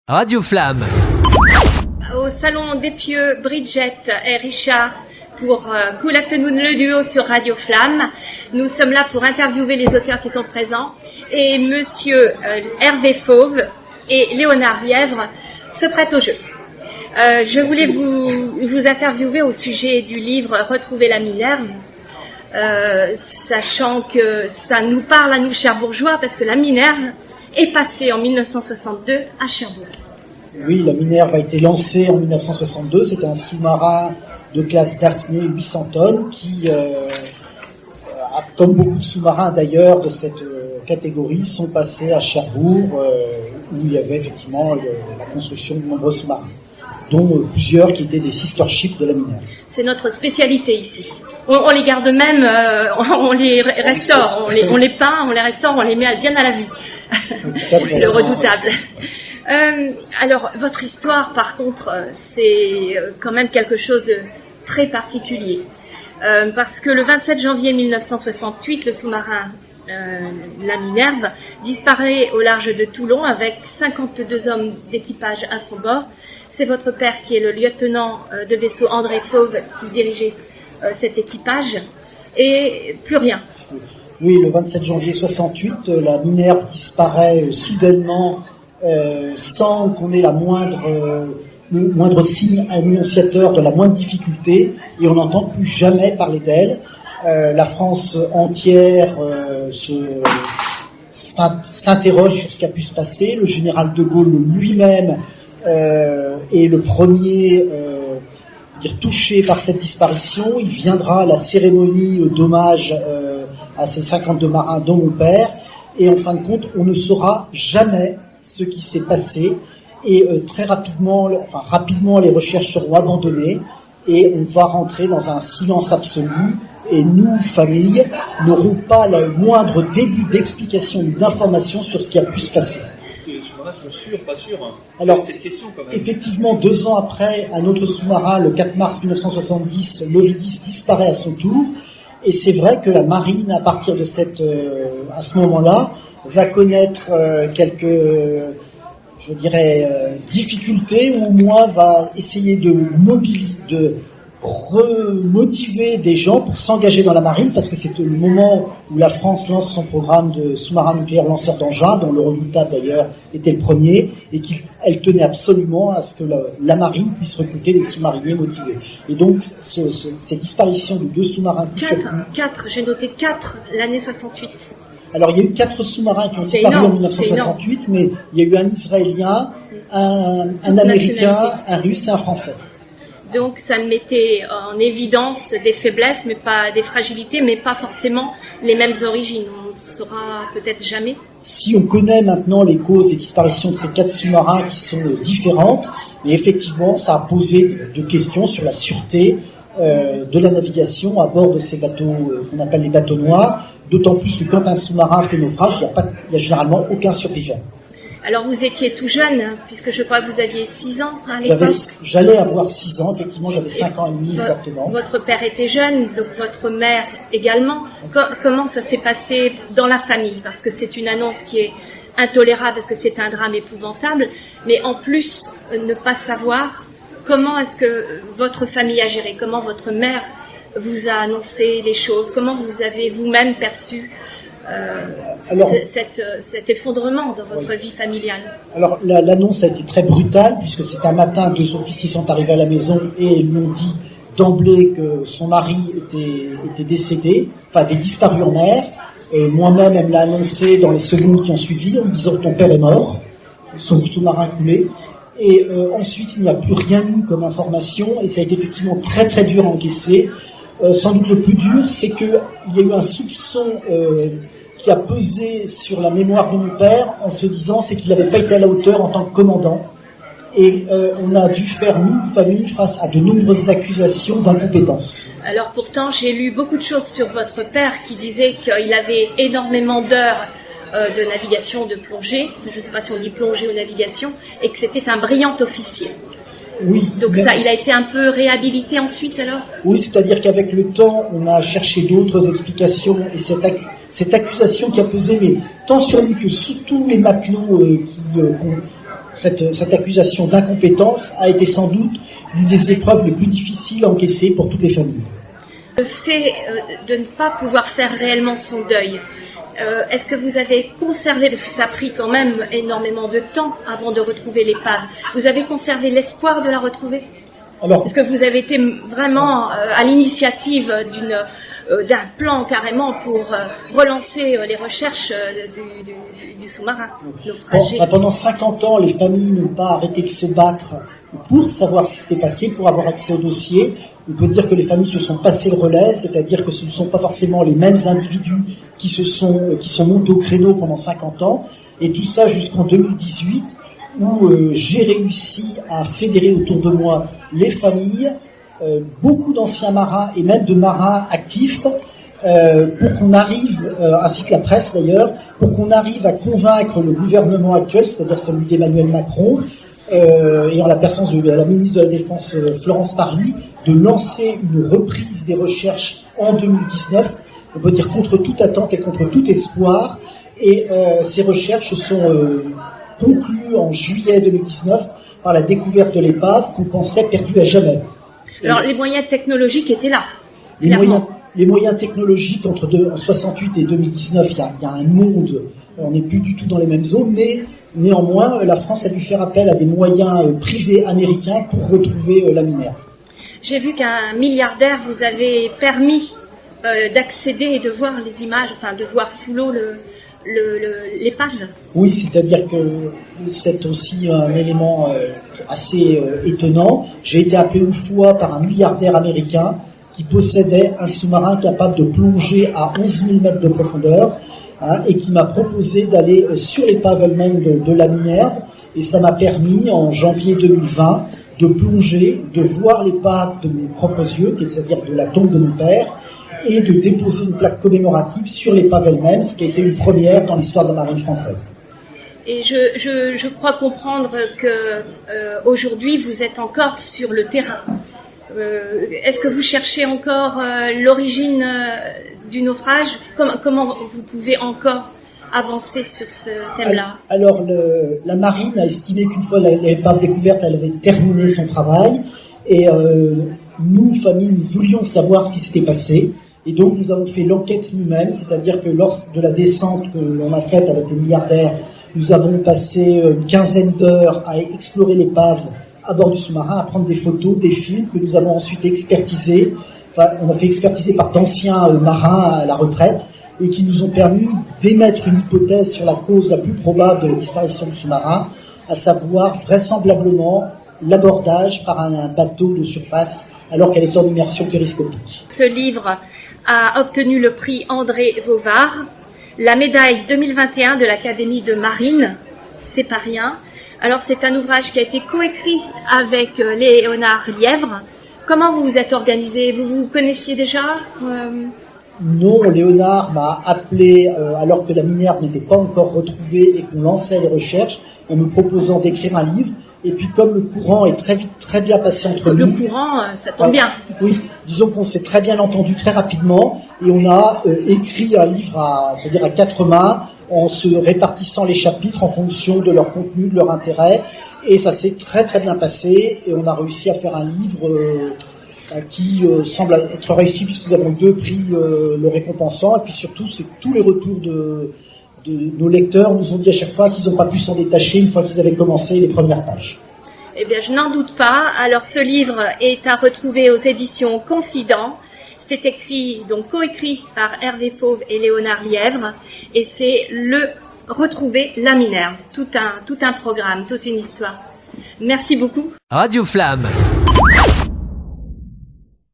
Radio Flamme. Au salon des Pieux, Bridget et Richard pour Cool Afternoon, le duo sur Radio Flamme. Nous sommes là pour interviewer les auteurs qui sont présents. Et monsieur Hervé Fauve et Léonard Lièvre se prêtent au jeu. Je voulais vous interviewer au sujet du livre Retrouver la Minerve, sachant que ça nous parle à nous Cherbourgeois, parce que la Minerve est passée en 1962 à Cherbourg. Oui, la Minerve a été lancée en 1962. C'est un sous-marin de classe Daphné 800 tonnes qui, comme beaucoup de sous-marins d'ailleurs de cette catégorie, sont passés à Cherbourg, où il y avait effectivement la construction de nombreux sous-marins, dont plusieurs qui étaient des sister ships de la Minerve. C'est notre spécialité ici. On les garde même, on les restaure, on les peint, on les restaure, on les met bien à la vue. Le redoutable. Alors, votre histoire, par contre, c'est quand même quelque chose de très particulier. Parce que le 27 janvier 1968, le sous-marin la Minerve disparaît au large de Toulon avec 52 hommes d'équipage à son bord. C'est votre père qui est le lieutenant de vaisseau André Fauve qui dirigeait cet équipage, et plus rien. Oui, le 27 janvier 68, la Minerve disparaît soudainement sans qu'on ait le moindre signe annonciateur de la moindre difficulté, et on n'entend plus jamais parler d'elle. La France entière s'interroge sur ce qui a pu se passer. Le général de Gaulle lui-même est le premier touché par cette disparition. Il viendra à la cérémonie d'hommage à ces 52 marins, dont mon père, et en fin de compte, on ne saura jamais ce qui s'est passé, et rapidement, les recherches seront abandonnées, et on va rentrer dans un silence absolu, et nous, famille, n'aurons pas le moindre début d'explication ou d'information sur ce qui a pu se passer. Les sous-marins sont sûrs, pas sûrs. Alors, c'est une question quand même. Effectivement, 2 ans après, un autre sous-marin, le 4 mars 1970, l'Eurydice, disparaît à son tour. Et c'est vrai que la marine, à partir de à ce moment-là, va connaître quelques, difficultés, ou au moins va essayer de remotiver des gens pour s'engager dans la marine, parce que c'est le moment où la France lance son programme de sous-marin nucléaire lanceur d'engins, dont le redoutable d'ailleurs était le premier, et qu'elle tenait absolument à ce que la marine puisse recruter des sous-mariniers motivés. Et donc ces disparitions de 2 sous-marins... J'ai noté 4 l'année 68. Alors il y a eu 4 sous-marins qui ont disparu en 1968, mais il y a eu un Israélien, un Américain, un Russe et un Français. Donc ça mettait en évidence des faiblesses, mais pas des fragilités, mais pas forcément les mêmes origines. On ne saura peut-être jamais. Si on connaît maintenant les causes des disparitions de ces 4 sous-marins qui sont différentes, mais effectivement ça a posé de questions sur la sûreté de la navigation à bord de ces bateaux qu'on appelle les bateaux noirs, d'autant plus que quand un sous-marin fait naufrage, il n'y a généralement aucun survivant. Alors vous étiez tout jeune, puisque je crois que vous aviez 6 ans à l'époque. J'allais avoir 6 ans, effectivement, j'avais 5 ans et demi exactement. Votre père était jeune, donc votre mère également. Comment ça s'est passé dans la famille? Parce que c'est une annonce qui est intolérable, parce que c'est un drame épouvantable, mais en plus, ne pas savoir comment est-ce que votre famille a géré, comment votre mère vous a annoncé les choses, comment vous avez vous-même perçu cet effondrement dans votre vie familiale. Alors l'annonce a été très brutale, puisque c'est un matin, 2 officiers sont arrivés à la maison et m'ont dit d'emblée que son mari était décédé, avait disparu en mer. Moi-même, elle me l'a annoncé dans les secondes qui ont suivi, en me disant que ton père est mort, son sous-marin coulé. Et ensuite, il n'y a plus rien eu comme information, et ça a été effectivement très très dur à encaisser. Sans doute le plus dur, c'est qu'il y a eu un soupçon qui a pesé sur la mémoire de mon père, en se disant c'est qu'il n'avait pas été à la hauteur en tant que commandant. Et on a dû faire, nous, famille, face à de nombreuses accusations d'incompétence. Alors pourtant, j'ai lu beaucoup de choses sur votre père qui disait qu'il avait énormément d'heures de navigation, de plongée, je ne sais pas si on dit plongée ou navigation, et que c'était un brillant officier. Oui. Donc ça, il a été un peu réhabilité ensuite alors? Oui, c'est-à-dire qu'avec le temps, on a cherché d'autres explications, et cette accusation qui a pesé, mais tant sur lui que sur tous les matelots cette accusation d'incompétence a été sans doute l'une des épreuves les plus difficiles à encaisser pour toutes les familles. Le fait de ne pas pouvoir faire réellement son deuil, est-ce que vous avez conservé, parce que ça a pris quand même énormément de temps avant de retrouver l'épave, vous avez conservé l'espoir de la retrouver? Alors, est-ce que vous avez été vraiment à l'initiative d'un plan carrément pour relancer les recherches du sous-marin naufragé? Pendant 50 ans, les familles n'ont pas arrêté de se battre pour savoir ce qui s'était passé, pour avoir accès au dossier. On peut dire que les familles se sont passées le relais, c'est-à-dire que ce ne sont pas forcément les mêmes individus qui sont montés au créneau pendant 50 ans, et tout ça jusqu'en 2018, où j'ai réussi à fédérer autour de moi les familles, beaucoup d'anciens marins et même de marins actifs, pour qu'on arrive, ainsi que la presse d'ailleurs, pour qu'on arrive à convaincre le gouvernement actuel, c'est-à-dire celui d'Emmanuel Macron, et en la personne de la ministre de la Défense Florence Parly, de lancer une reprise des recherches en 2019, on peut dire contre toute attente et contre tout espoir, et ces recherches sont conclues en juillet 2019 par la découverte de l'épave qu'on pensait perdue à jamais. Alors les moyens technologiques étaient là. Les moyens technologiques en 68 et 2019, il y a un monde, on n'est plus du tout dans les mêmes zones, mais néanmoins, la France a dû faire appel à des moyens privés américains pour retrouver la Minerve. J'ai vu qu'un milliardaire vous avait permis d'accéder et de voir les images, enfin de voir sous l'eau l'épave. Oui, c'est-à-dire que c'est aussi un élément assez étonnant. J'ai été appelé une fois par un milliardaire américain qui possédait un sous-marin capable de plonger à 11 000 mètres de profondeur, et qui m'a proposé d'aller sur l'épave elle-même de la Minerve, et ça m'a permis en janvier 2020 de plonger, de voir l'épave de mes propres yeux, c'est-à-dire de la tombe de mon père, et de déposer une plaque commémorative sur l'épave elle-même, ce qui a été une première dans l'histoire de la marine française. Et je crois comprendre que aujourd'hui vous êtes encore sur le terrain. Est-ce que vous cherchez encore l'origine du naufrage? Comment vous pouvez encore avancer sur ce thème-là? Alors, la marine a estimé qu'une fois l'épave découverte, elle avait terminé son travail. Et nous, famille, nous voulions savoir ce qui s'était passé. Et donc, nous avons fait l'enquête nous-mêmes, c'est-à-dire que lors de la descente que l'on a faite avec le milliardaire, nous avons passé une quinzaine d'heures à explorer l'épave à bord du sous-marin, à prendre des photos, des films que nous avons ensuite expertisés. Enfin, on a fait expertiser par d'anciens marins à la retraite et qui nous ont permis d'émettre une hypothèse sur la cause la plus probable de la disparition du sous-marin, à savoir vraisemblablement l'abordage par un bateau de surface alors qu'elle est en immersion périscopique. Ce livre a obtenu le prix André Vauvard, la médaille 2021 de l'Académie de Marine, c'est pas rien. Alors c'est un ouvrage qui a été coécrit avec Léonard Lièvre. Comment vous vous êtes organisé? Vous vous connaissiez déjà? Non, Léonard m'a appelé alors que la Minerve n'était pas encore retrouvée et qu'on lançait les recherches, en me proposant d'écrire un livre. Et puis comme le courant est très bien passé entre nous... Le courant, ça tombe bien. Oui, disons qu'on s'est très bien entendu très rapidement et on a écrit un livre à 4 mains en se répartissant les chapitres en fonction de leur contenu, de leur intérêt. Et ça s'est très bien passé et on a réussi à faire un livre qui semble être réussi puisque nous avons 2 prix le récompensant. Et puis surtout, c'est que tous les retours de nos lecteurs nous ont dit à chaque fois qu'ils n'ont pas pu s'en détacher une fois qu'ils avaient commencé les premières pages. Eh bien, je n'en doute pas. Alors, ce livre est à retrouver aux éditions Confident. C'est écrit, donc coécrit par Hervé Fauve et Léonard Lièvre. Et c'est retrouver la Minerve. Tout un programme, toute une histoire. Merci beaucoup. Radio Flamme.